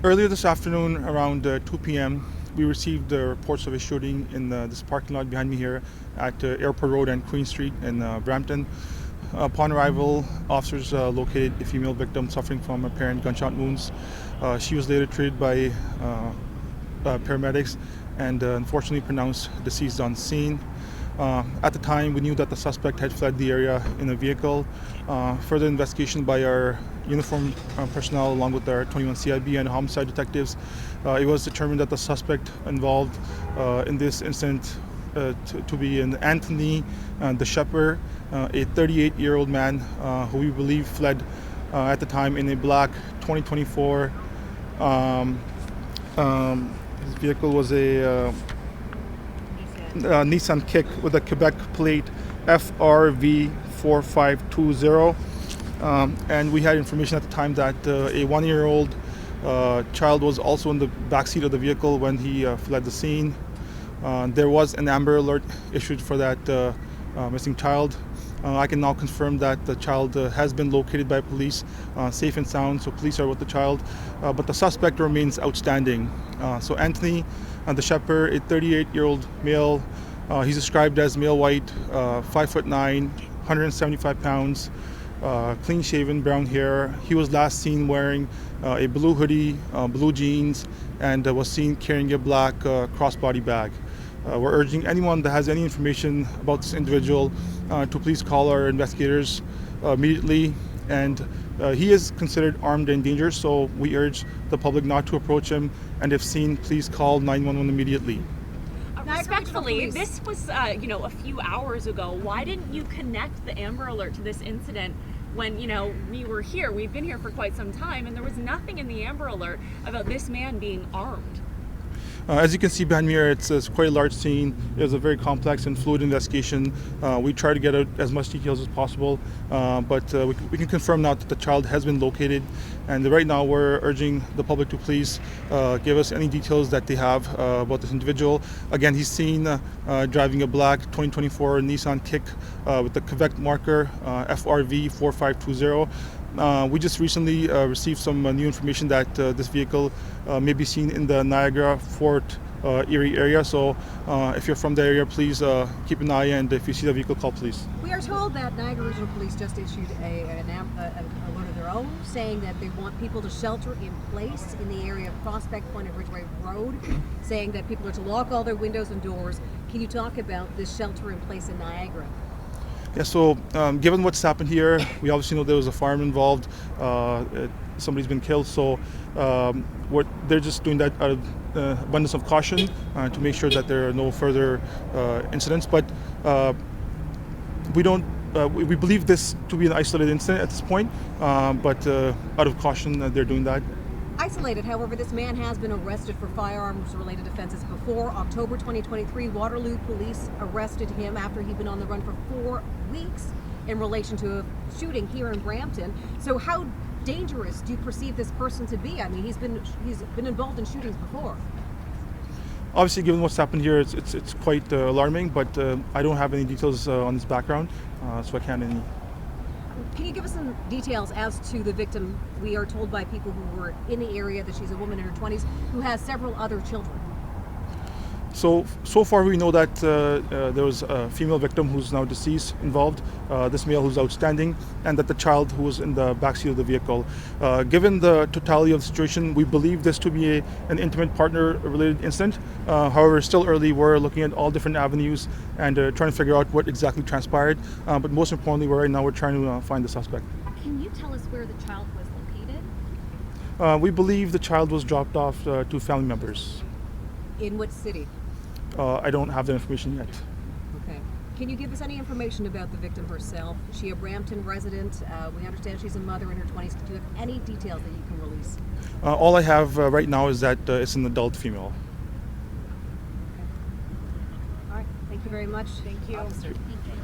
Earlier this afternoon, around 2 p.m., we received reports of a shooting in this parking lot behind me here at Airport Road and Queen Street in Brampton. Upon arrival, officers located a female victim suffering from apparent gunshot wounds. She was later treated by paramedics and unfortunately pronounced deceased on scene. At the time, we knew that the suspect had fled the area in a vehicle. Further investigation by our uniformed personnel, along with our 21 CIB and homicide detectives, it was determined that the suspect involved in this incident to be an Anthony the Shepherd, a 38-year-old man who we believe fled at the time in a black 2024. His vehicle was a Nissan Kick with a Quebec plate FRV 4520. And we had information at the time that a 1-year-old child was also in the backseat of the vehicle when he fled the scene. There was an Amber Alert issued for that missing child. I can now confirm that the child has been located by police, safe and sound, so police are with the child, but the suspect remains outstanding. So Anthony the Shepherd, a 38-year-old male, he's described as male white, 5'9", 175 pounds, clean-shaven, brown hair. He was last seen wearing a blue hoodie, blue jeans, and was seen carrying a black crossbody bag. We're urging anyone that has any information about this individual to please call our investigators immediately. And he is considered armed and dangerous, so we urge the public not to approach him. And if seen, please call 911 immediately. Respectfully, this was a few hours ago. Why didn't you connect the Amber Alert to this incident when we were here? We've been here for quite some time, and there was nothing in the Amber Alert about this man being armed. As you can see behind me here, it's quite a large scene. It was a very complex and fluid investigation. We try to get out as much details as possible, but we can confirm now that the child has been located. And right now we're urging the public to please give us any details that they have about this individual. Again, he's seen driving a black 2024 Nissan Kick with the Quebec marker FRV 4520. We just recently received some new information that this vehicle may be seen in the Niagara Fort Erie area. So if you're from the area, please keep an eye, and if you see the vehicle, call police. We are told that Niagara Regional Police just issued an alert of their own, saying that they want people to shelter in place in the area of Prospect Point and Ridgeway Road, saying that people are to lock all their windows and doors. Can you talk about this shelter in place in Niagara? Yeah, so given what's happened here, we obviously know there was a fireman involved. Somebody's been killed, so they're just doing that out of abundance of caution to make sure that there are no further incidents. But we believe this to be an isolated incident at this point, but out of caution, they're doing that. Isolated, however, this man has been arrested for firearms-related offenses before. October 2023, Waterloo police arrested him after he'd been on the run for 4 weeks in relation to a shooting here in Brampton. So how dangerous do you perceive this person to be? I mean, he's been involved in shootings before. Obviously, given what's happened here, it's quite alarming, but I don't have any details on his background, so I can't any. Can you give us some details as to the victim? We are told by people who were in the area that she's a woman in her 20s who has several other children. So far we know that there was a female victim who's now deceased involved, this male who's outstanding, and that the child who was in the backseat of the vehicle. Given the totality of the situation, we believe this to be an intimate partner-related incident. However, it's still early. We're looking at all different avenues and trying to figure out what exactly transpired. But most importantly, right now we're trying to find the suspect. Can you tell us where the child was located? We believe the child was dropped off to family members. In what city? I don't have the information yet. Okay. Can you give us any information about the victim herself? Is she a Brampton resident? We understand she's a mother in her 20s. Do you have any details that you can release? All I have right now is that it's an adult female. Okay. All right. Thank you very much. Thank you. Officer.